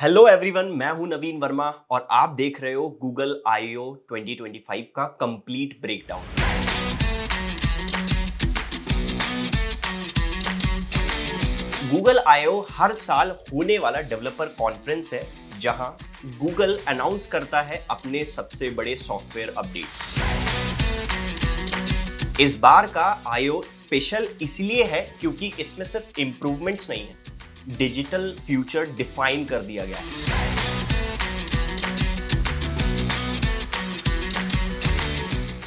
Hello everyone, मैं हूं नवीन वर्मा और आप देख रहे हो गूगल I/O 2025 का कंप्लीट ब्रेकडाउन। गूगल I/O हर साल होने वाला डेवलपर कॉन्फ्रेंस है जहां गूगल अनाउंस करता है अपने सबसे बड़े सॉफ्टवेयर अपडेट्स। इस बार का I/O स्पेशल इसलिए है क्योंकि इसमें सिर्फ इंप्रूवमेंट्स नहीं है, डिजिटल फ्यूचर डिफाइन कर दिया गया है।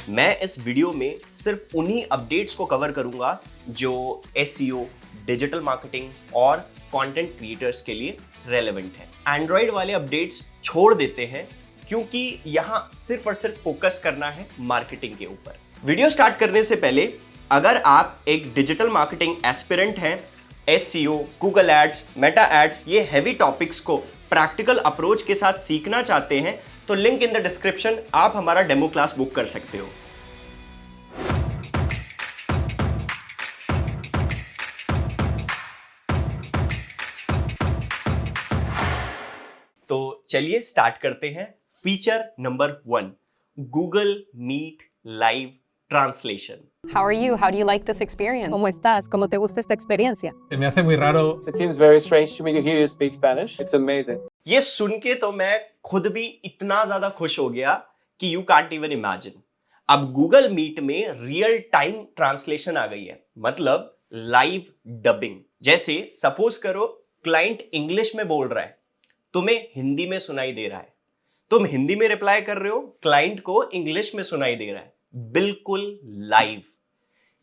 मैं इस वीडियो में सिर्फ उन्हीं अपडेट्स को कवर करूंगा जो SEO, डिजिटल मार्केटिंग और कंटेंट क्रिएटर्स के लिए रेलेवेंट है। एंड्रॉइड वाले अपडेट्स छोड़ देते हैं क्योंकि यहां सिर्फ और सिर्फ फोकस करना है मार्केटिंग के ऊपर। वीडियो स्टार्ट करने से पहले अगर आप एक डिजिटल मार्केटिंग एस्पिरेंट हैं, SEO, Google ads, meta ads, ये हैवी टॉपिक्स को प्रैक्टिकल अप्रोच के साथ सीखना चाहते हैं तो लिंक इन द डिस्क्रिप्शन, आप हमारा डेमो क्लास बुक कर सकते हो। तो चलिए स्टार्ट करते हैं। Feature number 1, Google Meet live translation. How are you? How do you like this experience? ¿Cómo estás? ¿Cómo te gusta esta experiencia? Se me hace muy raro. It seems very strange to me to hear you speak Spanish. It's amazing. ये सुन के तो मैं खुद भी इतना ज्यादा खुश हो गया कि यू कांट इवन इमेजिन। अब गूगल मीट में रियल टाइम ट्रांसलेशन आ गई है, मतलब लाइव डबिंग। जैसे सपोज करो क्लाइंट इंग्लिश में बोल रहा है, तुम्हें हिंदी में सुनाई दे रहा है, तुम हिंदी में रिप्लाई कर रहे हो, क्लाइंट को इंग्लिश में सुनाई दे रहा है, बिल्कुल लाइव।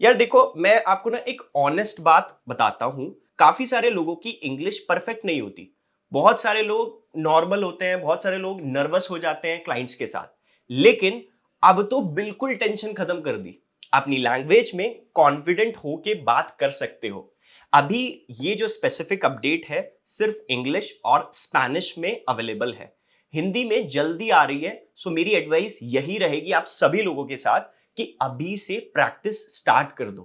यार देखो, मैं आपको ना एक ऑनेस्ट बात बताता हूं, काफी सारे लोगों की इंग्लिश परफेक्ट नहीं होती, बहुत सारे लोग नॉर्मल होते हैं, बहुत सारे लोग नर्वस हो जाते हैं क्लाइंट्स के साथ, लेकिन अब तो बिल्कुल टेंशन खत्म कर दी, अपनी लैंग्वेज में कॉन्फिडेंट होके बात कर सकते हो। अभी ये जो स्पेसिफिक अपडेट है सिर्फ इंग्लिश और स्पेनिश में अवेलेबल है, हिंदी में जल्दी आ रही है। सो मेरी एडवाइस यही रहेगी आप सभी लोगों के साथ कि अभी से प्रैक्टिस स्टार्ट कर दो,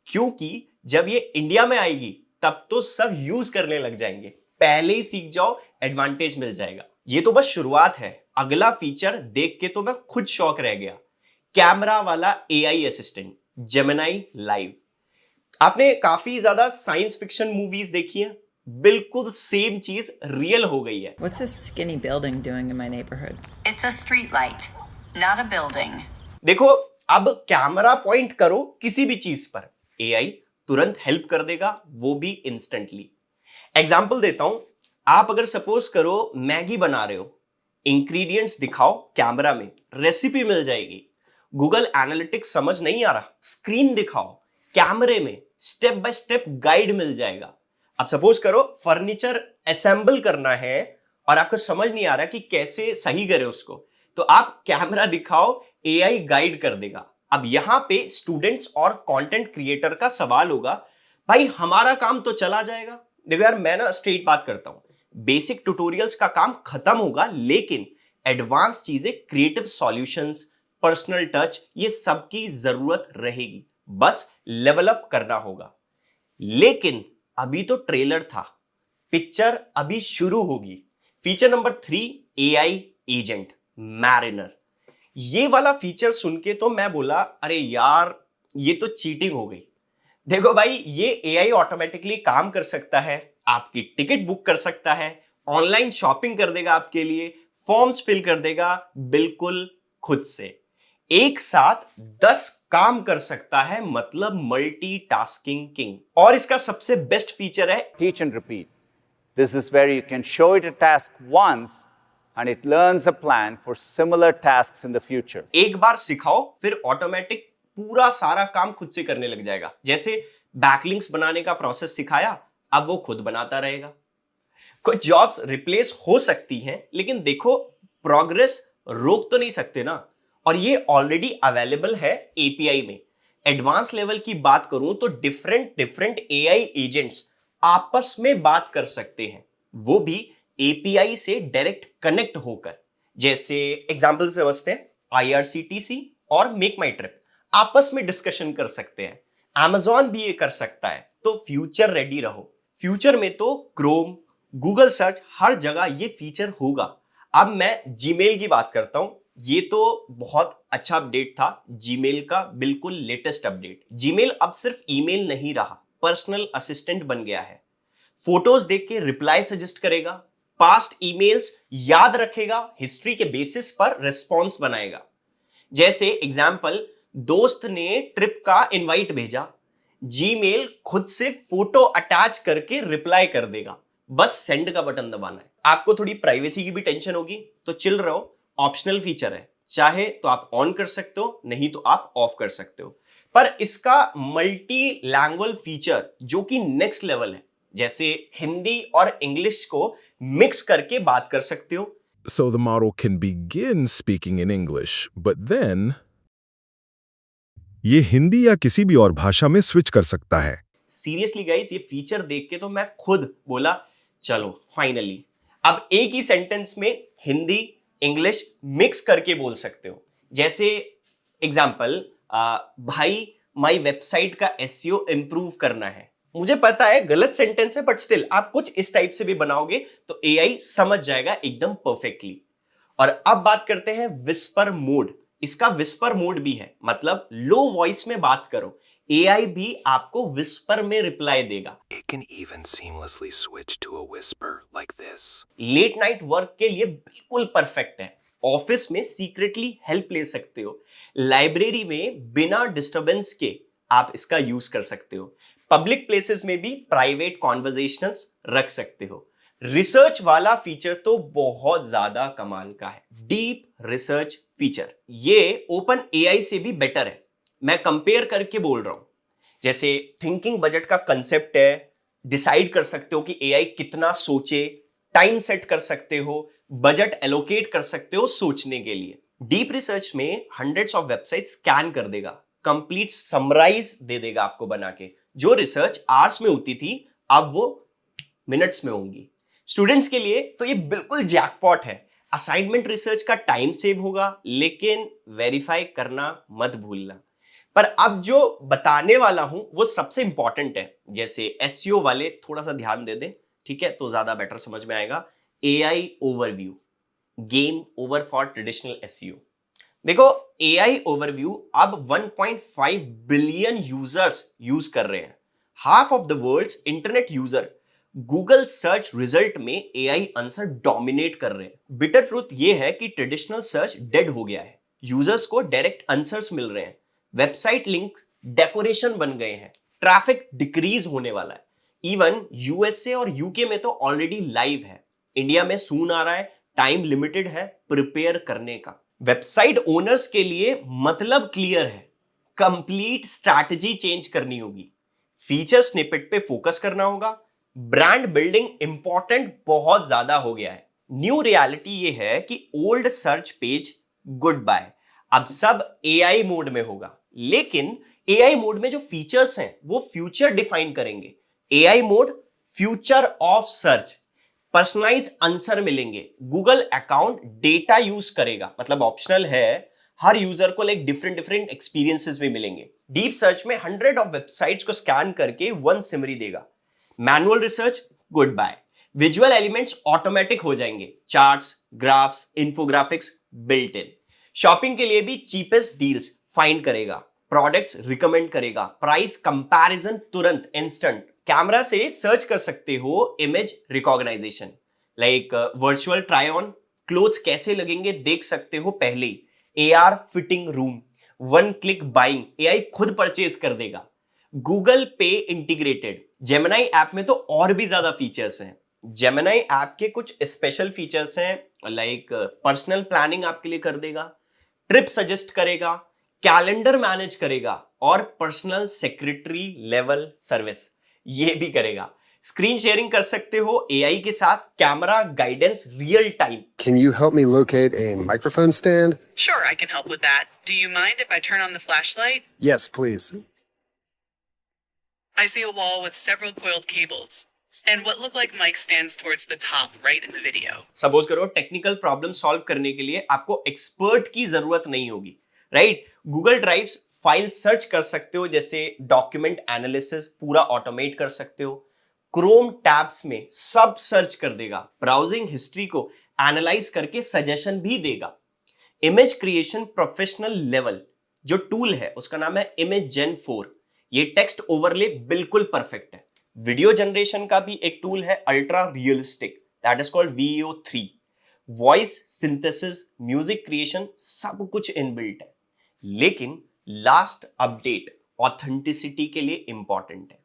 क्योंकि जब ये इंडिया में आएगी तब तो सब यूज करने लग जाएंगे। पहले ही सीख जाओ, एडवांटेज मिल जाएगा। ये तो बस शुरुआत है, अगला फीचर देख के तो मैं खुद शॉक रह गया। कैमरा वाला AI असिस्टेंट जेमिनी लाइव। आपने काफी ज्यादा साइंस फिक्शन मूवीज देखी हैं, बिल्कुल सेम चीज रियल हो गई है। What's this skinny building doing in my neighborhood? It's a street light, not a building. देखो, अब कैमरा पॉइंट करो किसी भी चीज पर, AI तुरंत हेल्प कर देगा, वो भी इंस्टेंटली। एग्जाम्पल देता हूं, आप अगर सपोज करो मैगी बना रहे हो, इंग्रेडिएंट्स दिखाओ कैमरा में, रेसिपी मिल जाएगी। गूगल एनालिटिक्स समझ नहीं आ रहा, स्क्रीन दिखाओ, कैमरे में स्टेप बाय स्टेप गाइड मिल जाएगा। अब सपोज करो फर्नीचर असेंबल करना है और आपको समझ नहीं आ रहा कि कैसे सही करे उसको, तो आप कैमरा दिखाओ, AI गाइड कर देगा। अब यहां पे स्टूडेंट्स और कंटेंट क्रिएटर का सवाल होगा, भाई हमारा काम तो चला जाएगा। देखो यार, मैं ना स्ट्रेट बात करता हूं, बेसिक ट्यूटोरियल्स का काम खत्म होगा, लेकिन एडवांस चीजें, क्रिएटिव सॉल्यूशंस, पर्सनल टच, ये सब की जरूरत रहेगी, बस लेवल अप करना होगा। लेकिन अभी तो ट्रेलर था, पिक्चर अभी शुरू होगी। Feature number 3, AI agent mariner. ये वाला फीचर सुन के तो मैं बोला, अरे यार ये तो चीटिंग हो गई। देखो भाई, ये AI ऑटोमेटिकली काम कर सकता है, आपकी टिकट बुक कर सकता है, ऑनलाइन शॉपिंग कर देगा आपके लिए, फॉर्म्स फिल कर देगा बिल्कुल खुद से, एक साथ 10 काम कर सकता है, मतलब मल्टीटास्किंग किंग। और इसका सबसे बेस्ट फीचर है teach and repeat. This is where you can show it a task once and it learns a plan for similar tasks in the future. एक बार सिखाओ, फिर ऑटोमेटिक पूरा सारा काम खुद से करने लग जाएगा। जैसे बैकलिंक्स बनाने का प्रोसेस सिखाया, अब वो खुद बनाता रहेगा। कुछ जॉब्स रिप्लेस हो सकती हैं, लेकिन देखो प्रोग्रेस रोक तो नहीं सकते ना। और ये ऑलरेडी अवेलेबल है API में। एडवांस लेवल की बात करूं तो डिफरेंट AI एजेंट्स आपस में बात कर सकते हैं, वो भी API से डायरेक्ट कनेक्ट होकर। जैसे एग्जांपल समझते हैं, IRCTC और मेक माई ट्रिप आपस में डिस्कशन कर सकते हैं, Amazon भी ये कर सकता है। तो फ्यूचर रेडी रहो। फ्यूचर में तो क्रोम, गूगल सर्च हर जगह ये फीचर होगा। अब मैं जीमेल की बात करता हूं। ये तो बहुत अच्छा अपडेट था, जीमेल का बिल्कुल लेटेस्ट अपडेट। जीमेल अब सिर्फ ईमेल नहीं रहा, पर्सनल असिस्टेंट बन गया है। फोटोज देख के रिप्लाई सजेस्ट करेगा, पास्ट ईमेल्स याद रखेगा, हिस्ट्री के बेसिस पर रिस्पॉन्स बनाएगा। जैसे एग्जाम्पल, दोस्त ने ट्रिप का इनवाइट भेजा, जीमेल खुद से फोटो अटैच करके रिप्लाई कर देगा, बस सेंड का बटन दबाना है। आपको थोड़ी प्राइवेसी की भी टेंशन होगी तो चिल रहो, ऑप्शनल फीचर है, चाहे तो आप ऑन कर सकते हो, नहीं तो आप ऑफ कर सकते हो। पर इसका मल्टी लैंग्वेज फीचर जो कि नेक्स्ट लेवल है, जैसे हिंदी और इंग्लिश को मिक्स करके बात कर सकते हो। So the model can begin speaking in English, but then ये हिंदी या किसी भी और भाषा में स्विच कर सकता है। सीरियसली गाइस, ये फीचर देख के तो मैं खुद बोला चलो फाइनली अब एक ही सेंटेंस में हिंदी इंग्लिश मिक्स करके बोल सकते हो। जैसे एग्जांपल, भाई माय वेबसाइट का एसईओ इंप्रूव करना है। मुझे पता है गलत सेंटेंस है, बट स्टिल आप कुछ इस टाइप से भी बनाओगे तो एआई समझ जाएगा एकदम परफेक्टली। और अब बात करते हैं विस्पर मोड। इसका विस्पर मोड भी है, मतलब लो वॉइस में बात करो, एआई भी आपको विस्पर में रिप्लाई देगा। It can even seamlessly switch to a whisper like this. Late night work के लिए बिल्कुल परफेक्ट है। ऑफिस में सीक्रेटली हेल्प ले सकते हो, लाइब्रेरी में बिना डिस्टरबेंस के आप इसका यूज कर सकते हो, पब्लिक प्लेसेस में भी प्राइवेट कॉन्वर्सेशंस रख सकते हो। रिसर्च वाला फीचर तो बहुत ज्यादा कमाल का है, डीप रिसर्च फीचर। ये ओपन एआई से भी बेटर है, मैं कंपेयर करके बोल रहा हूं। जैसे थिंकिंग बजट का कंसेप्ट है, डिसाइड कर सकते हो कि एआई कितना सोचे, टाइम सेट कर सकते हो, बजट एलोकेट कर सकते हो सोचने के लिए। डीप रिसर्च में हंड्रेड्स ऑफ वेबसाइट स्कैन कर देगा, कंप्लीट समराइज दे देगा आपको बना के। जो रिसर्च आवर्स में होती थी अब वो मिनट्स में होंगी। स्टूडेंट्स के लिए तो ये बिल्कुल जैकपॉट है। असाइनमेंट रिसर्च का टाइम सेव होगा, लेकिन वेरीफाई करना मत भूलना। पर अब जो बताने वाला हूं वो सबसे इंपॉर्टेंट है। जैसे एसईओ वाले थोड़ा सा ध्यान दे दें, ठीक है, तो ज्यादा बेटर समझ में आएगा। AI overview, game over for traditional SEO. देखो, एआई ओवरव्यू अब 1.5 बिलियन यूजर्स यूज कर रहे हैं। Half of the world's internet user Google search result में एआई आंसर डोमिनेट कर रहे हैं। बिटर ट्रूथ ये है कि ट्रेडिशनल सर्च डेड हो गया है, यूजर्स को डायरेक्ट आंसर्स मिल रहे हैं, वेबसाइट लिंक डेकोरेशन बन गए हैं, ट्रैफिक डिक्रीज होने वाला है। इवन यूएसए और यूके में तो ऑलरेडी लाइव है, इंडिया में सून आ रहा है, टाइम लिमिटेड है प्रिपेयर करने का। वेबसाइट ओनर्स के लिए मतलब क्लियर है, कंप्लीट स्ट्रैटेजी चेंज करनी होगी, फीचर स्निपेट पे फोकस करना होगा, ब्रांड बिल्डिंग इंपॉर्टेंट बहुत ज्यादा हो गया है। न्यू रियलिटी ये है कि old search page good bye, अब सब एआई मोड में होगा। लेकिन एआई मोड में जो फीचर्स हैं वो फ्यूचर डिफाइन करेंगे। AI mode future of search, personalize answer मिलेंगे, गूगल अकाउंट डेटा यूज करेगा, मतलब ऑप्शनल है, हर यूजर को लाइक डिफरेंट एक्सपीरियंसेस भी मिलेंगे। डीप सर्च में 100 ऑफ वेबसाइट्स को स्कैन करके 1 सिमरी देगा। Manual research goodbye, visual elements automatic हो जाएंगे, charts, graphs, infographics built in. Shopping के लिए भी चीपेस्ट डील्स फाइंड करेगा, प्रोडक्ट्स रिकमेंड करेगा, प्राइस कंपैरिजन तुरंत इंस्टेंट। कैमरा से सर्च कर सकते हो, image recognition like virtual try on, clothes कैसे लगेंगे देख सकते हो पहले ही। AR fitting room, 1 click buying, एआई खुद परचेज कर देगा। गूगल पे इंटीग्रेटेड, जेमिनी ऐप में तो और भी ज्यादा फीचर्स हैं। जेमिनी ऐप के कुछ स्पेशल फीचर्स हैं लाइक पर्सनल प्लानिंग आपके लिए कर देगा, ट्रिप सजेस्ट करेगा, कैलेंडर मैनेज करेगा और पर्सनल सेक्रेटरी लेवल सर्विस ये भी करेगा। स्क्रीन शेयरिंग कर सकते हो एआई के साथ, camera guidance real time. Can you help me locate a microphone stand? Sure, I can help with that. Do you mind if I turn on the flashlight? Yes, please. I see a wall with several coiled cables and what look like mic stands towards the top right in the video. Suppose करो technical problem solve करने के लिए आपको expert की जरूरत नहीं होगी, right? Google drives file search कर सकते हो, जैसे डॉक्यूमेंट एनालिसिस पूरा ऑटोमेट कर सकते हो, क्रोम टैब्स में सब सर्च कर देगा, ब्राउजिंग हिस्ट्री को एनालाइज करके सजेशन भी देगा। इमेज क्रिएशन प्रोफेशनल लेवल जो टूल है उसका नाम है इमेज जेन 4। ये टेक्स्ट ओवरले बिल्कुल परफेक्ट है। वीडियो जनरेशन का भी एक टूल है ultra realistic, that is called VEO3। Voice synthesis, music creation सब कुछ इनबिल्ट है। लेकिन लास्ट अपडेट ऑथेंटिसिटी के लिए इंपॉर्टेंट है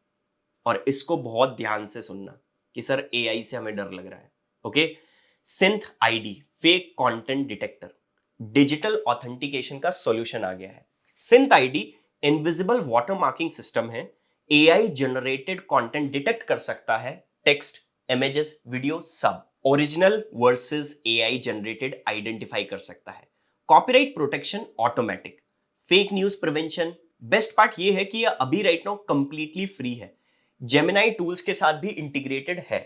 और इसको बहुत ध्यान से सुनना कि सर AI से हमें डर लग रहा है। Okay, synth ID fake content detector, digital authentication का सॉल्यूशन आ गया है। सिंथ आईडी इनविजिबल वाटरमार्किंग सिस्टम है, AI जनरेटेड कंटेंट डिटेक्ट कर सकता है, टेक्स्ट, इमेजेस, वीडियो सब। Original versus AI generated identify कर सकता है। Copyright protection automatic, fake news prevention. Best part ये है कि यह अभी राइट नाउ कंप्लीटली फ्री है, जेमिनाई टूल्स के साथ भी इंटीग्रेटेड है।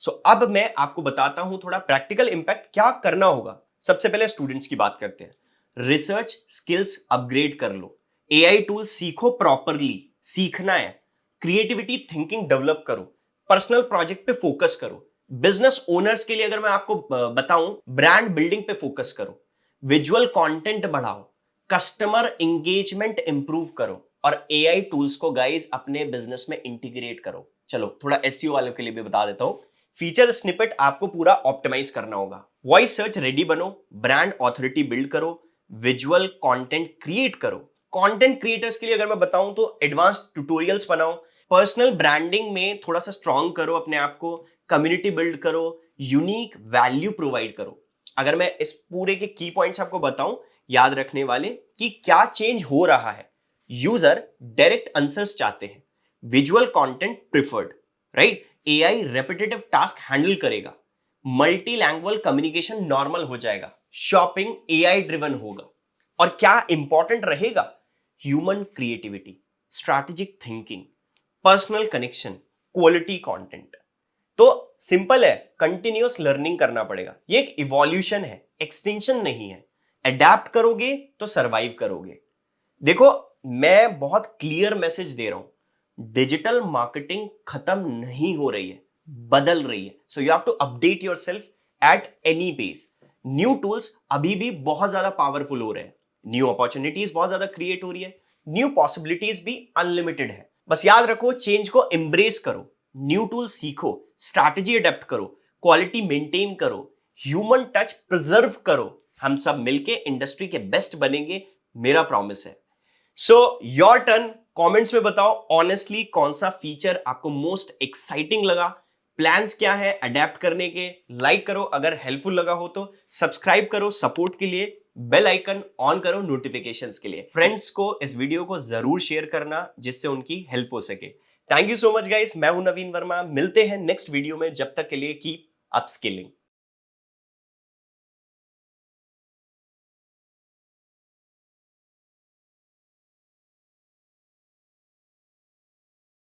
सो अब मैं आपको बताता हूं थोड़ा प्रैक्टिकल इंपैक्ट क्या करना होगा। सबसे पहले स्टूडेंट्स की बात करते हैं। रिसर्च स्किल्स अपग्रेड कर लो, AI टूल सीखो, प्रॉपरली सीखना है। क्रिएटिविटी थिंकिंग डेवलप करो, पर्सनल प्रोजेक्ट पे फोकस करो। बिजनेस ओनर्स के लिए अगर मैं आपको बताऊं, ब्रांड बिल्डिंग पे फोकस करो, विजुअल कंटेंट बढ़ाओ, कस्टमर एंगेजमेंट इंप्रूव करो और AI टूल्स को गाइस अपने बिजनेस में इंटीग्रेट करो। चलो थोड़ा SEO वालों के लिए भी बता देता हूं। फीचर स्निपेट आपको पूरा ऑप्टिमाइज करना होगा। वॉइस सर्च रेडी बनो, ब्रांड ऑथोरिटी बिल्ड करो, विजुअल कंटेंट क्रिएट करो। कंटेंट क्रिएटर्स के लिए अगर मैं बताऊं तो एडवांस ट्यूटोरियल्स बनाओ, पर्सनल ब्रांडिंग में थोड़ा सा स्ट्रांग करो अपने आप को, कम्युनिटी बिल्ड करो, यूनिक वैल्यू प्रोवाइड करो। अगर मैं इस पूरे के की पॉइंट्स आपको बताऊं याद रखने वाले कि क्या चेंज हो रहा है। यूजर डायरेक्ट आंसर्स चाहते हैं, visual content preferred, right. AI repetitive task handle करेगा, मल्टीलैंग्वेज कम्युनिकेशन नॉर्मल हो जाएगा, शॉपिंग AI ड्रिवन होगा। और क्या इंपॉर्टेंट रहेगा, human creativity, strategic thinking, personal connection, quality content. तो सिंपल है, कंटिन्यूअस लर्निंग करना पड़ेगा। ये एक इवोल्यूशन है, एक्सटेंशन नहीं है। अडेप्ट करोगे तो सरवाइव करोगे। देखो मैं बहुत क्लियर मैसेज दे रहा हूं, डिजिटल मार्केटिंग खत्म नहीं हो रही है, बदल रही है। So you have to update yourself at any pace. New tools अभी भी बहुत ज्यादा पावरफुल हो रहे हैं, न्यू अपॉर्चुनिटीज बहुत ज्यादा क्रिएट हो रही है, न्यू पॉसिबिलिटीज भी अनलिमिटेड है। बस याद रखो, चेंज को एम्ब्रेस करो, न्यू टूल सीखो, स्ट्रैटेजी अडेप्ट करो, क्वालिटी मेंटेन करो, ह्यूमन टच प्रिजर्व करो। हम सब मिलके इंडस्ट्री के बेस्ट बनेंगे, मेरा प्रॉमिस है। सो योर टर्न, कमेंट्स में बताओ ऑनेस्टली कौन सा फीचर आपको मोस्ट एक्साइटिंग लगा, प्लान्स क्या है अडेप्ट करने के। लाइक करो अगर हेल्पफुल लगा हो तो, सब्सक्राइब करो सपोर्ट के लिए, बेल आइकन ऑन करो नोटिफिकेशंस के लिए। फ्रेंड्स को इस वीडियो को जरूर शेयर करना जिससे उनकी हेल्प हो सके। Thank you so much guys, मैं हूं नवीन वर्मा, मिलते हैं नेक्स्ट वीडियो में। जब तक के लिए कीप अपस्किलिंग।